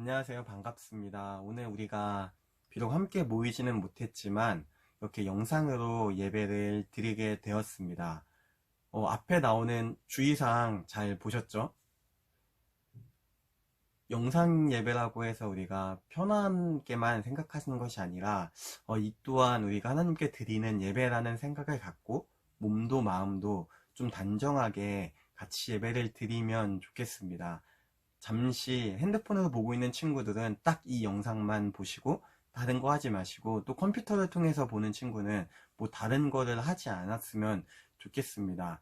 안녕하세요. 반갑습니다. 오늘 우리가 비록 함께 모이지는 못했지만 이렇게 영상으로 예배를 드리게 되었습니다. 앞에 나오는 주의사항 잘 보셨죠? 영상 예배라고 해서 우리가 편안하게만 생각하시는 것이 아니라 이 또한 우리가 하나님께 드리는 예배라는 생각을 갖고 몸도 마음도 좀 단정하게 같이 예배를 드리면 좋겠습니다. 잠시 핸드폰으로 보고 있는 친구들은 딱 이 영상만 보시고 다른 거 하지 마시고, 또 컴퓨터를 통해서 보는 친구는 뭐 다른 거를 하지 않았으면 좋겠습니다.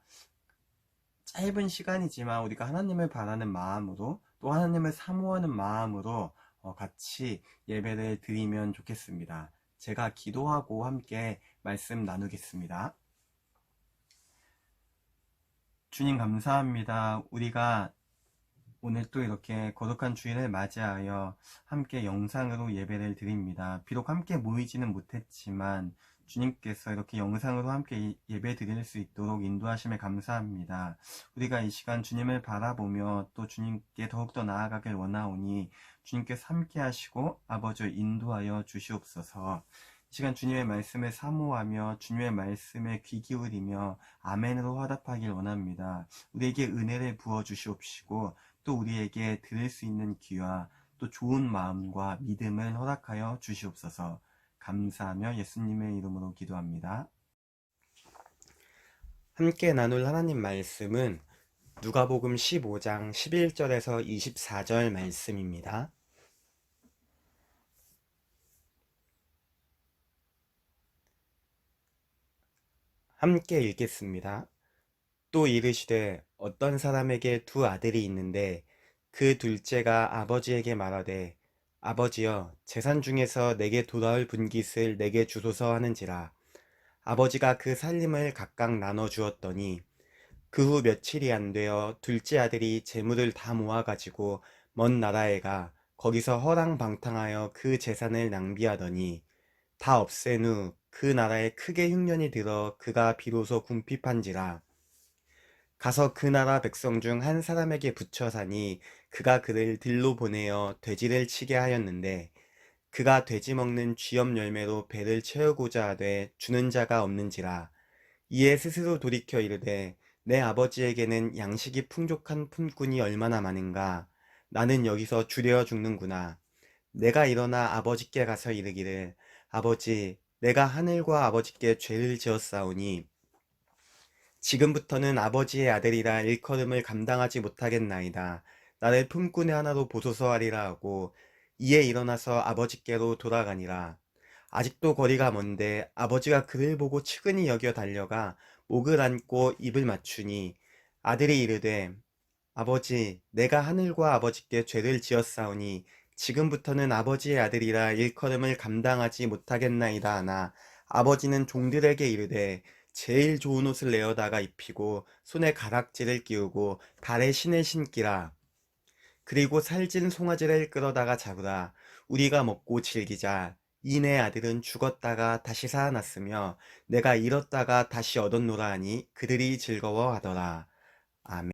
짧은 시간이지만 우리가 하나님을 바라는 마음으로, 또 하나님을 사모하는 마음으로 같이 예배를 드리면 좋겠습니다. 제가 기도하고 함께 말씀 나누겠습니다. 주님 감사합니다. 우리가 오늘 또 이렇게 거룩한 주일을 맞이하여 함께 영상으로 예배를 드립니다. 비록 함께 모이지는 못했지만 주님께서 이렇게 영상으로 함께 예배 드릴 수 있도록 인도하심에 감사합니다. 우리가 이 시간 주님을 바라보며 또 주님께 더욱더 나아가길 원하오니 주님께서 함께 하시고 아버지 인도하여 주시옵소서. 이 시간 주님의 말씀을 사모하며 주님의 말씀에 귀 기울이며 아멘으로 화답하길 원합니다. 우리에게 은혜를 부어 주시옵시고 또 우리에게 들을 수 있는 귀와 또 좋은 마음과 믿음을 허락하여 주시옵소서. 감사하며 예수님의 이름으로 기도합니다. 함께 나눌 하나님 말씀은 누가복음 15장 11절에서 24절 말씀입니다. 함께 읽겠습니다. 또 이르시되 어떤 사람에게 두 아들이 있는데 그 둘째가 아버지에게 말하되 아버지여 재산 중에서 내게 돌아올 분깃을 내게 주소서 하는지라. 아버지가 그 살림을 각각 나눠 주었더니 그 후 며칠이 안 되어 둘째 아들이 재물을 다 모아가지고 먼 나라에 가 거기서 허랑방탕하여 그 재산을 낭비하더니 다 없앤 후 그 나라에 크게 흉년이 들어 그가 비로소 궁핍한지라. 가서 그 나라 백성 중 한 사람에게 붙여 사니 그가 그를 들로 보내어 돼지를 치게 하였는데 그가 돼지 먹는 쥐염 열매로 배를 채우고자 하되 주는 자가 없는지라. 이에 스스로 돌이켜 이르되 내 아버지에게는 양식이 풍족한 품꾼이 얼마나 많은가. 나는 여기서 주려 죽는구나. 내가 일어나 아버지께 가서 이르기를 아버지 내가 하늘과 아버지께 죄를 지었사오니 지금부터는 아버지의 아들이라 일컬음을 감당하지 못하겠나이다. 나를 품꾼의 하나로 보소서 하리라 하고 이에 일어나서 아버지께로 돌아가니라. 아직도 거리가 먼데 아버지가 그를 보고 측은히 여겨 달려가 목을 안고 입을 맞추니 아들이 이르되 아버지 내가 하늘과 아버지께 죄를 지었사오니 지금부터는 아버지의 아들이라 일컬음을 감당하지 못하겠나이다 하나 아버지는 종들에게 이르되 제일 좋은 옷을 내어다가 입히고 손에 가락지를 끼우고 발에 신을 신기라. 그리고 살찐 송아지를 끌어다가 잡으라. 우리가 먹고 즐기자. 이 내 아들은 죽었다가 다시 살아났으며 내가 잃었다가 다시 얻었노라 하니 그들이 즐거워하더라. 아멘.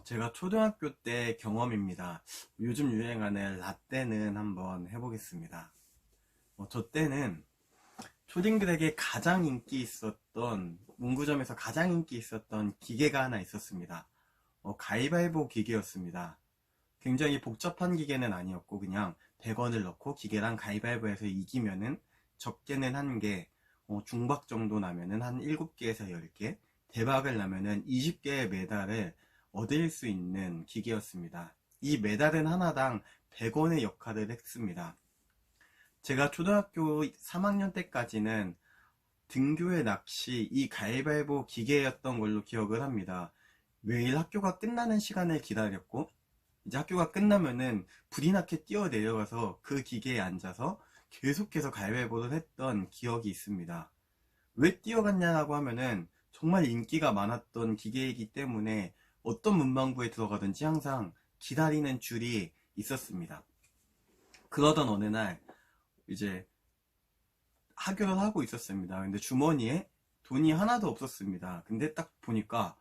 제가 초등학교 때 경험입니다. 요즘 유행하는 라떼는 한번 해보겠습니다. 저 때는 초딩들에게 가장 인기 있었던, 문구점에서 가장 인기 있었던 기계가 하나 있었습니다. 가위바위보 기계였습니다. 굉장히 복잡한 기계는 아니었고 그냥 100원을 넣고 기계랑 가위바위보해서 이기면은 적게는 1개, 중박 정도 나면은 한 7개에서 10개, 대박을 나면은 20개의 메달을 얻을 수 있는 기계였습니다. 이 메달은 하나당 100원의 역할을 했습니다. 제가 초등학교 3학년 때까지는 등교의 낚시 이 가위바위보 기계였던 걸로 기억을 합니다. 매일 학교가 끝나는 시간을 기다렸고 이제 학교가 끝나면은 불이 나게 뛰어 내려가서 그 기계에 앉아서 계속해서 가위바위보를 했던 기억이 있습니다. 왜 뛰어갔냐고 하면은 정말 인기가 많았던 기계이기 때문에 어떤 문방구에 들어가든지 항상 기다리는 줄이 있었습니다. 그러던 어느 날 이제 하교를 하고 있었습니다. 근데 주머니에 돈이 하나도 없었습니다. 근데 딱 보니까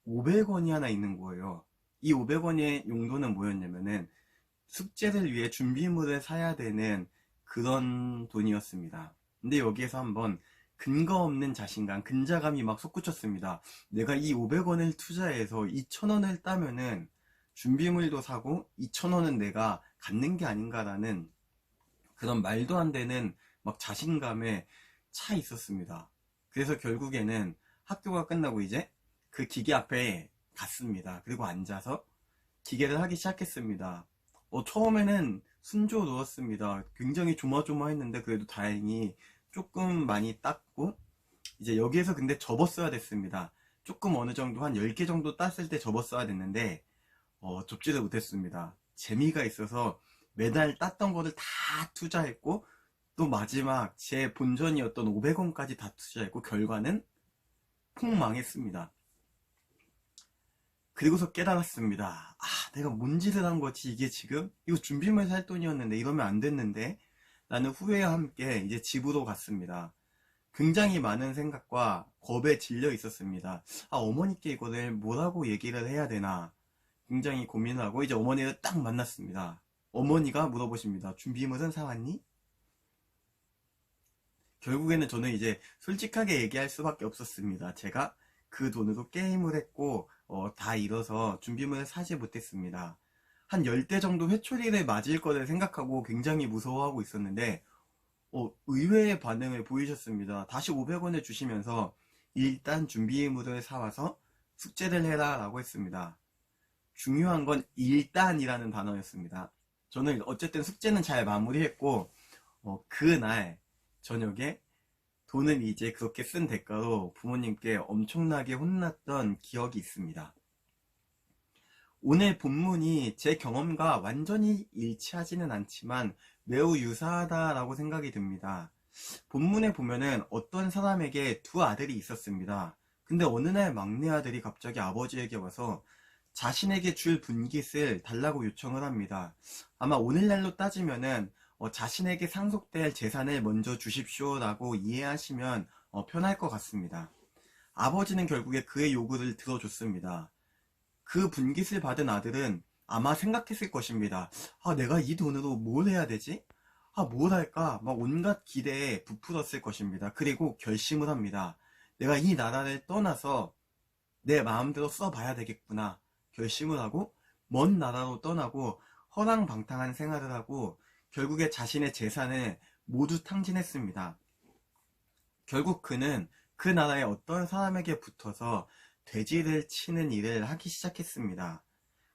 500원이 하나 있는 거예요. 이 500원의 용도는 뭐였냐면은 숙제를 위해 준비물을 사야 되는 그런 돈이었습니다. 근데 여기에서 한번 근거 없는 자신감, 근자감이 막 솟구쳤습니다. 내가 이 500원을 투자해서 2,000원을 따면은 준비물도 사고 2,000원은 내가 갖는 게 아닌가라는 그런 말도 안 되는 막 자신감에 차 있었습니다. 그래서 결국에는 학교가 끝나고 이제 그 기계 앞에 갔습니다. 그리고 앉아서 기계를 하기 시작했습니다. 처음에는 순조로웠습니다. 굉장히 조마조마했는데 그래도 다행히 조금 많이 땄고, 이제 여기에서 근데 접었어야 됐습니다. 조금 어느 정도 한 10개 정도 땄을 때 접었어야 됐는데 접지를 못했습니다. 재미가 있어서 매달 땄던 거를 다 투자했고, 또 마지막 제 본전이었던 500원까지 다 투자했고, 결과는 폭망했습니다. 그리고서 깨달았습니다. 내가 뭔 짓을 한 거지, 이게 지금? 이거 준비물 살 돈이었는데, 이러면 안 됐는데? 라는 후회와 함께 이제 집으로 갔습니다. 굉장히 많은 생각과 겁에 질려 있었습니다. 어머니께 이거를 뭐라고 얘기를 해야 되나? 굉장히 고민하고, 이제 어머니를 딱 만났습니다. 어머니가 물어보십니다. 준비물은 사왔니? 결국에는 저는 이제 솔직하게 얘기할 수밖에 없었습니다. 제가 그 돈으로 게임을 했고 다 잃어서 준비물을 사지 못했습니다. 한 10대 정도 회초리를 맞을 거를 생각하고 굉장히 무서워하고 있었는데 의외의 반응을 보이셨습니다. 다시 500원을 주시면서 일단 준비물을 사와서 숙제를 해라 라고 했습니다. 중요한 건 일단이라는 단어였습니다. 저는 어쨌든 숙제는 잘 마무리했고 그날 저녁에 돈을 이제 그렇게 쓴 대가로 부모님께 엄청나게 혼났던 기억이 있습니다. 오늘 본문이 제 경험과 완전히 일치하지는 않지만 매우 유사하다라고 생각이 듭니다. 본문에 보면은 어떤 사람에게 두 아들이 있었습니다. 근데 어느 날 막내 아들이 갑자기 아버지에게 와서 자신에게 줄 분깃을 달라고 요청을 합니다. 아마 오늘날로 따지면은 자신에게 상속될 재산을 먼저 주십시오 라고 이해하시면 편할 것 같습니다. 아버지는 결국에 그의 요구를 들어줬습니다. 그 분깃을 받은 아들은 아마 생각했을 것입니다. 내가 이 돈으로 뭘 해야 되지? 뭘 할까? 막 온갖 기대에 부풀었을 것입니다. 그리고 결심을 합니다. 내가 이 나라를 떠나서 내 마음대로 써봐야 되겠구나. 결심을 하고 먼 나라로 떠나고 허랑방탕한 생활을 하고 결국에 자신의 재산을 모두 탕진했습니다. 결국 그는 그 나라의 어떤 사람에게 붙어서 돼지를 치는 일을 하기 시작했습니다.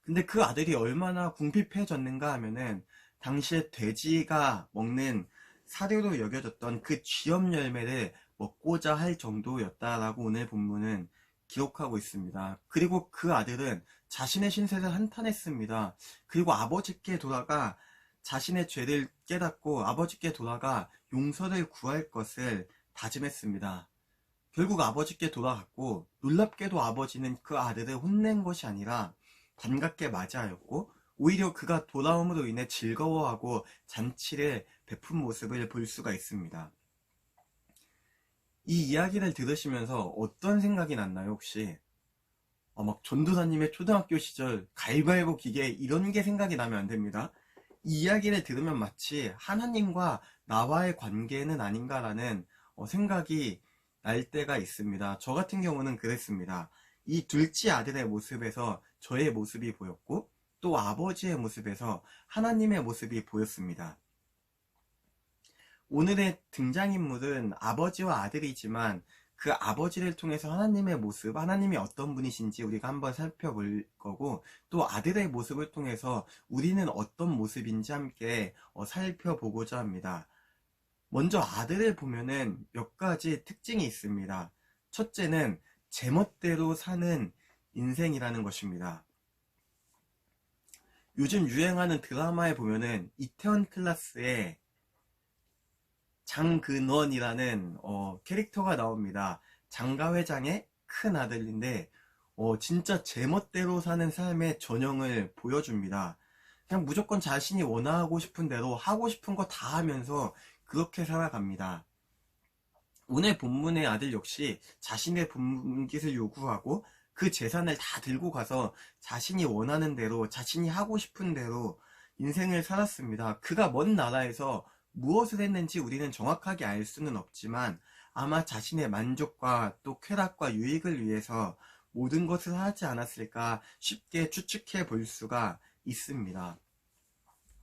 근데 그 아들이 얼마나 궁핍해졌는가 하면은 당시에 돼지가 먹는 사료로 여겨졌던 그 쥐염 열매를 먹고자 할 정도였다라고 오늘 본문은 기록하고 있습니다. 그리고 그 아들은 자신의 신세를 한탄했습니다. 그리고 아버지께 돌아가 자신의 죄를 깨닫고 아버지께 돌아가 용서를 구할 것을 다짐했습니다. 결국 아버지께 돌아갔고 놀랍게도 아버지는 그 아들을 혼낸 것이 아니라 반갑게 맞이하였고 오히려 그가 돌아옴으로 인해 즐거워하고 잔치를 베푼 모습을 볼 수가 있습니다. 이 이야기를 들으시면서 어떤 생각이 났나요 혹시? 막 전도사님의 초등학교 시절 가위바위보 기계 이런 게 생각이 나면 안 됩니다. 이 이야기를 들으면 마치 하나님과 나와의 관계는 아닌가라는 생각이 날 때가 있습니다. 저 같은 경우는 그랬습니다. 이 둘째 아들의 모습에서 저의 모습이 보였고 또 아버지의 모습에서 하나님의 모습이 보였습니다. 오늘의 등장인물은 아버지와 아들이지만 그 아버지를 통해서 하나님의 모습, 하나님이 어떤 분이신지 우리가 한번 살펴볼 거고 또 아들의 모습을 통해서 우리는 어떤 모습인지 함께 살펴보고자 합니다. 먼저 아들을 보면은 몇 가지 특징이 있습니다. 첫째는 제멋대로 사는 인생이라는 것입니다. 요즘 유행하는 드라마에 보면은 이태원 클라스에 장근원이라는 캐릭터가 나옵니다. 장가 회장의 큰 아들인데 진짜 제멋대로 사는 삶의 전형을 보여줍니다. 그냥 무조건 자신이 원하고 싶은 대로 하고 싶은 거 다 하면서 그렇게 살아갑니다. 오늘 본문의 아들 역시 자신의 분깃을 요구하고 그 재산을 다 들고 가서 자신이 원하는 대로, 자신이 하고 싶은 대로 인생을 살았습니다. 그가 먼 나라에서 무엇을 했는지 우리는 정확하게 알 수는 없지만 아마 자신의 만족과 또 쾌락과 유익을 위해서 모든 것을 하지 않았을까 쉽게 추측해 볼 수가 있습니다.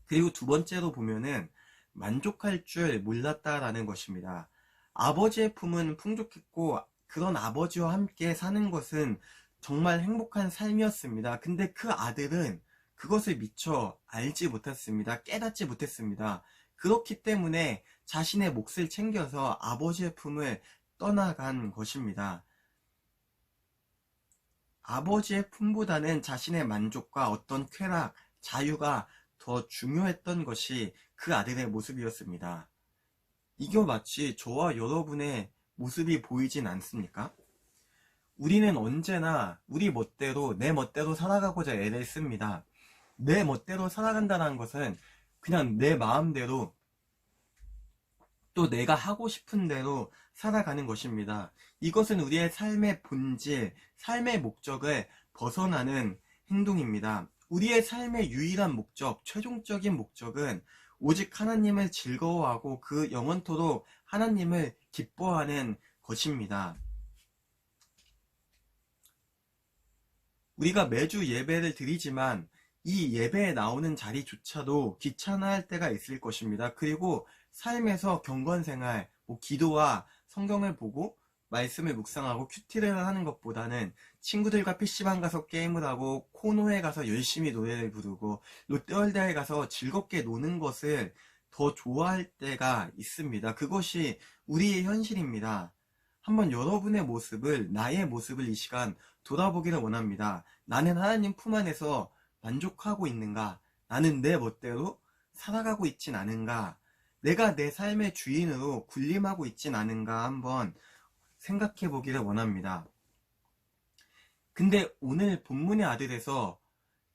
그리고 두 번째로 보면은 만족할 줄 몰랐다라는 것입니다. 아버지의 품은 풍족했고 그런 아버지와 함께 사는 것은 정말 행복한 삶이었습니다. 근데 그 아들은 그것을 미처 알지 못했습니다. 깨닫지 못했습니다. 그렇기 때문에 자신의 몫을 챙겨서 아버지의 품을 떠나간 것입니다. 아버지의 품보다는 자신의 만족과 어떤 쾌락, 자유가 더 중요했던 것이 그 아들의 모습이었습니다. 이게 마치 저와 여러분의 모습이 보이진 않습니까? 우리는 언제나 우리 멋대로 내 멋대로 살아가고자 애를 씁니다. 내 멋대로 살아간다는 것은 그냥 내 마음대로 또 내가 하고 싶은 대로 살아가는 것입니다. 이것은 우리의 삶의 본질, 삶의 목적을 벗어나는 행동입니다. 우리의 삶의 유일한 목적, 최종적인 목적은 오직 하나님을 즐거워하고 그 영원토록 하나님을 기뻐하는 것입니다. 우리가 매주 예배를 드리지만 이 예배에 나오는 자리조차도 귀찮아할 때가 있을 것입니다. 그리고 삶에서 경건생활, 기도와 성경을 보고 말씀을 묵상하고 큐티를 하는 것보다는 친구들과 PC방 가서 게임을 하고 코노에 가서 열심히 노래를 부르고 롯데월드에 가서 즐겁게 노는 것을 더 좋아할 때가 있습니다. 그것이 우리의 현실입니다. 한번 여러분의 모습을, 나의 모습을 이 시간 돌아보기를 원합니다. 나는 하나님 품 안에서 만족하고 있는가? 나는 내 멋대로 살아가고 있진 않은가? 내가 내 삶의 주인으로 군림하고 있진 않은가? 한번 생각해 보기를 원합니다. 근데 오늘 본문의 아들에서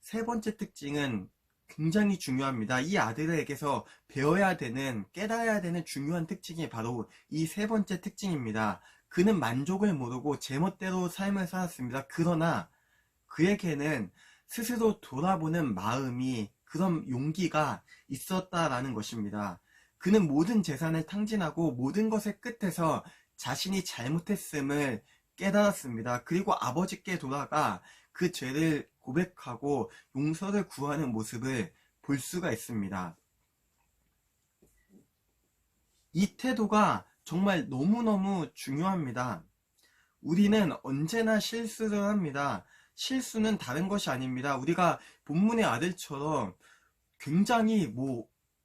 세 번째 특징은 굉장히 중요합니다. 이 아들에게서 배워야 되는, 깨달아야 되는 중요한 특징이 바로 이 세 번째 특징입니다. 그는 만족을 모르고 제멋대로 삶을 살았습니다. 그러나 그에게는 스스로 돌아보는 마음이, 그런 용기가 있었다라는 것입니다. 그는 모든 재산을 탕진하고 모든 것의 끝에서 자신이 잘못했음을 깨달았습니다. 그리고 아버지께 돌아가 그 죄를 고백하고 용서를 구하는 모습을 볼 수가 있습니다. 이 태도가 정말 너무너무 중요합니다. 우리는 언제나 실수를 합니다. 실수는 다른 것이 아닙니다. 우리가 본문의 아들처럼 굉장히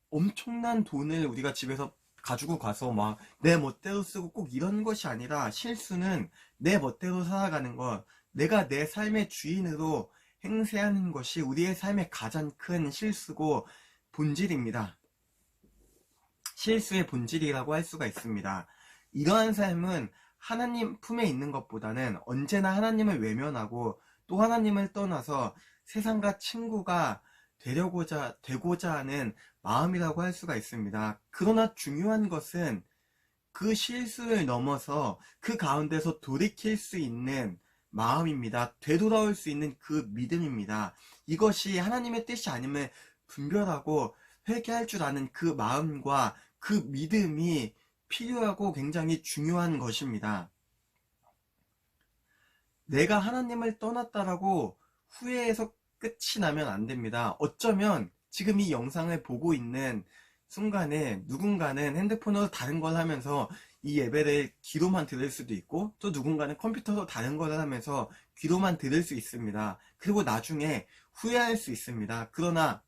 엄청난 돈을 우리가 집에서 가지고 가서 막 내 멋대로 쓰고 꼭 이런 것이 아니라, 실수는 내 멋대로 살아가는 것, 내가 내 삶의 주인으로 행세하는 것이 우리의 삶의 가장 큰 실수고 본질입니다. 실수의 본질이라고 할 수가 있습니다. 이러한 삶은 하나님 품에 있는 것보다는 언제나 하나님을 외면하고 또 하나님을 떠나서 세상과 친구가 되고자 하는 마음이라고 할 수가 있습니다. 그러나 중요한 것은 그 실수를 넘어서 그 가운데서 돌이킬 수 있는 마음입니다. 되돌아올 수 있는 그 믿음입니다. 이것이 하나님의 뜻이 아님을 분별하고 회개할 줄 아는 그 마음과 그 믿음이 필요하고 굉장히 중요한 것입니다. 내가 하나님을 떠났다라고 후회해서 끝이 나면 안 됩니다. 어쩌면 지금 이 영상을 보고 있는 순간에 누군가는 핸드폰으로 다른 걸 하면서 이 예배를 귀로만 들을 수도 있고, 또 누군가는 컴퓨터로 다른 걸 하면서 귀로만 들을 수 있습니다. 그리고 나중에 후회할 수 있습니다. 그러나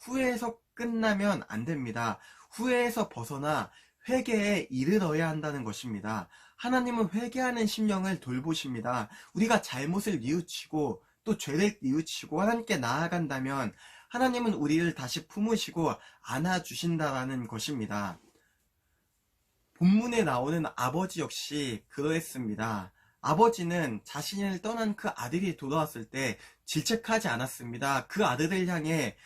후회해서 끝나면 안 됩니다. 후회에서 벗어나 회개에 이르러야 한다는 것입니다. 하나님은 회개하는 심령을 돌보십니다. 우리가 잘못을 뉘우치고 또 죄를 뉘우치고 하나님께 나아간다면 하나님은 우리를 다시 품으시고 안아주신다라는 것입니다. 본문에 나오는 아버지 역시 그러했습니다. 아버지는 자신을 떠난 그 아들이 돌아왔을 때 질책하지 않았습니다. 그 아들을 향해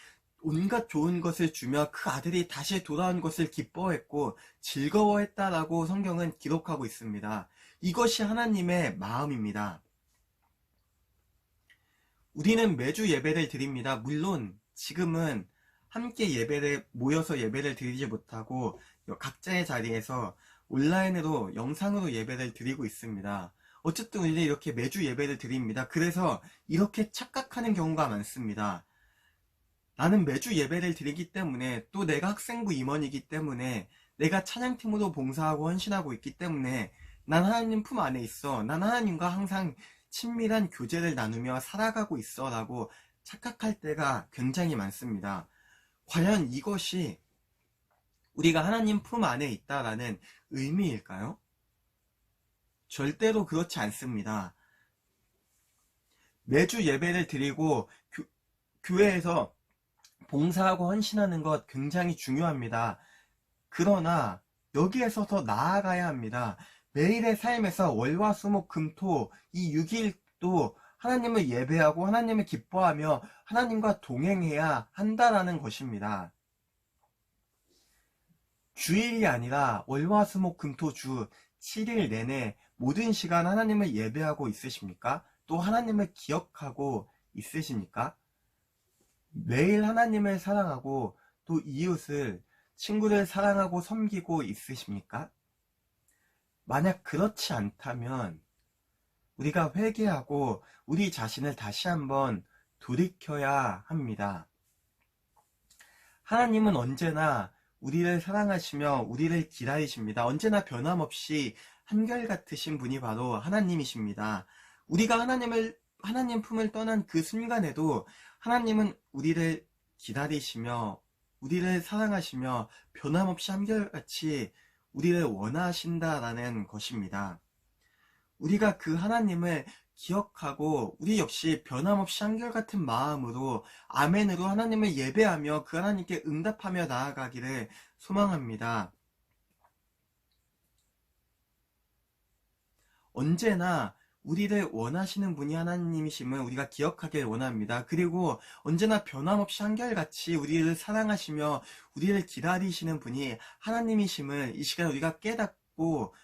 온갖 좋은 것을 주며 그 아들이 다시 돌아온 것을 기뻐했고 즐거워했다라고 성경은 기록하고 있습니다. 이것이 하나님의 마음입니다. 우리는 매주 예배를 드립니다. 물론 지금은 함께 모여서 예배를 드리지 못하고 각자의 자리에서 온라인으로 영상으로 예배를 드리고 있습니다. 어쨌든 우리는 이렇게 매주 예배를 드립니다. 그래서 이렇게 착각하는 경우가 많습니다. 나는 매주 예배를 드리기 때문에, 또 내가 학생부 임원이기 때문에, 내가 찬양팀으로 봉사하고 헌신하고 있기 때문에 난 하나님 품 안에 있어, 난 하나님과 항상 친밀한 교제를 나누며 살아가고 있어 라고 착각할 때가 굉장히 많습니다. 과연 이것이 우리가 하나님 품 안에 있다라는 의미일까요? 절대로 그렇지 않습니다. 매주 예배를 드리고 교회에서 봉사하고 헌신하는 것 굉장히 중요합니다. 그러나 여기에서 더 나아가야 합니다. 매일의 삶에서 월화 수목 금토 이 6일도 하나님을 예배하고 하나님을 기뻐하며 하나님과 동행해야 한다라는 것입니다. 주일이 아니라 월화 수목 금토 주 7일 내내 모든 시간 하나님을 예배하고 있으십니까? 또 하나님을 기억하고 있으십니까? 매일 하나님을 사랑하고 또 이웃을, 친구를 사랑하고 섬기고 있으십니까? 만약 그렇지 않다면 우리가 회개하고 우리 자신을 다시 한번 돌이켜야 합니다. 하나님은 언제나 우리를 사랑하시며 우리를 기다리십니다. 언제나 변함없이 한결같으신 분이 바로 하나님이십니다. 우리가 하나님 품을 떠난 그 순간에도 하나님은 우리를 기다리시며 우리를 사랑하시며 변함없이 한결같이 우리를 원하신다라는 것입니다. 우리가 그 하나님을 기억하고 우리 역시 변함없이 한결같은 마음으로 아멘으로 하나님을 예배하며 그 하나님께 응답하며 나아가기를 소망합니다. 언제나 우리를 원하시는 분이 하나님이심을 우리가 기억하길 원합니다. 그리고 언제나 변함없이 한결같이 우리를 사랑하시며 우리를 기다리시는 분이 하나님이심을 이 시간 우리가 깨닫고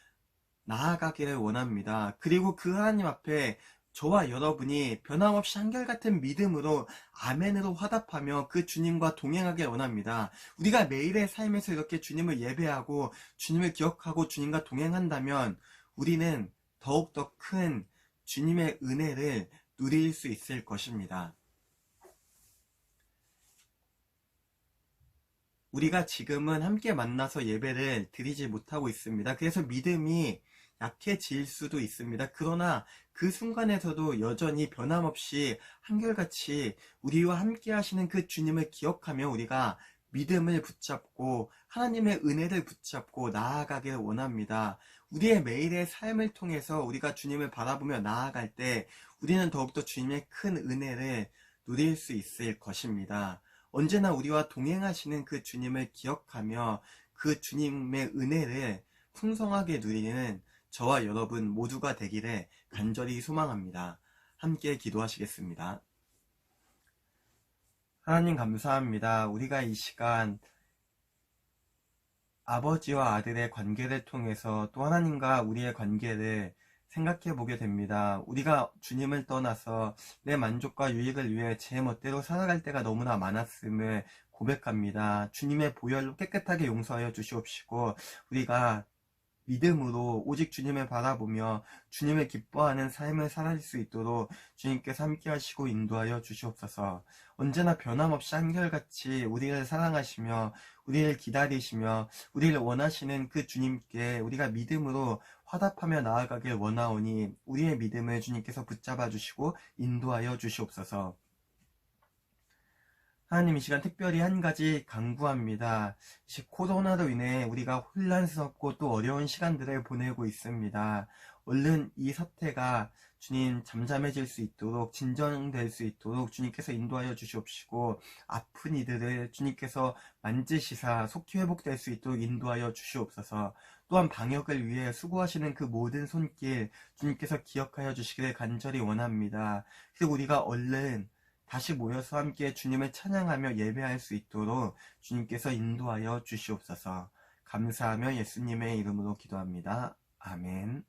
나아가기를 원합니다. 그리고 그 하나님 앞에 저와 여러분이 변함없이 한결같은 믿음으로 아멘으로 화답하며 그 주님과 동행하길 원합니다. 우리가 매일의 삶에서 이렇게 주님을 예배하고 주님을 기억하고 주님과 동행한다면 우리는 더욱더 큰 주님의 은혜를 누릴 수 있을 것입니다. 우리가 지금은 함께 만나서 예배를 드리지 못하고 있습니다. 그래서 믿음이 약해질 수도 있습니다. 그러나 그 순간에서도 여전히 변함없이 한결같이 우리와 함께 하시는 그 주님을 기억하며 우리가 믿음을 붙잡고 하나님의 은혜를 붙잡고 나아가길 원합니다. 우리의 매일의 삶을 통해서 우리가 주님을 바라보며 나아갈 때 우리는 더욱더 주님의 큰 은혜를 누릴 수 있을 것입니다. 언제나 우리와 동행하시는 그 주님을 기억하며 그 주님의 은혜를 풍성하게 누리는 저와 여러분 모두가 되기를 간절히 소망합니다. 함께 기도하시겠습니다. 하나님 감사합니다. 우리가 이 시간 아버지와 아들의 관계를 통해서 또 하나님과 우리의 관계를 생각해 보게 됩니다. 우리가 주님을 떠나서 내 만족과 유익을 위해 제 멋대로 살아갈 때가 너무나 많았음을 고백합니다. 주님의 보혈로 깨끗하게 용서하여 주시옵시고 우리가 믿음으로 오직 주님을 바라보며 주님을 기뻐하는 삶을 살아갈 수 있도록 주님께서 함께 하시고 인도하여 주시옵소서. 언제나 변함없이 한결같이 우리를 사랑하시며 우리를 기다리시며 우리를 원하시는 그 주님께 우리가 믿음으로 화답하며 나아가길 원하오니 우리의 믿음을 주님께서 붙잡아 주시고 인도하여 주시옵소서. 하나님 이 시간 특별히 한 가지 간구합니다. 코로나로 인해 우리가 혼란스럽고 또 어려운 시간들을 보내고 있습니다. 얼른 이 사태가 주님 잠잠해질 수 있도록 진정될 수 있도록 주님께서 인도하여 주시옵시고 아픈 이들을 주님께서 만지시사 속히 회복될 수 있도록 인도하여 주시옵소서. 또한 방역을 위해 수고하시는 그 모든 손길 주님께서 기억하여 주시기를 간절히 원합니다. 그리고 우리가 얼른 다시 모여서 함께 주님을 찬양하며 예배할 수 있도록 주님께서 인도하여 주시옵소서. 감사하며 예수님의 이름으로 기도합니다. 아멘.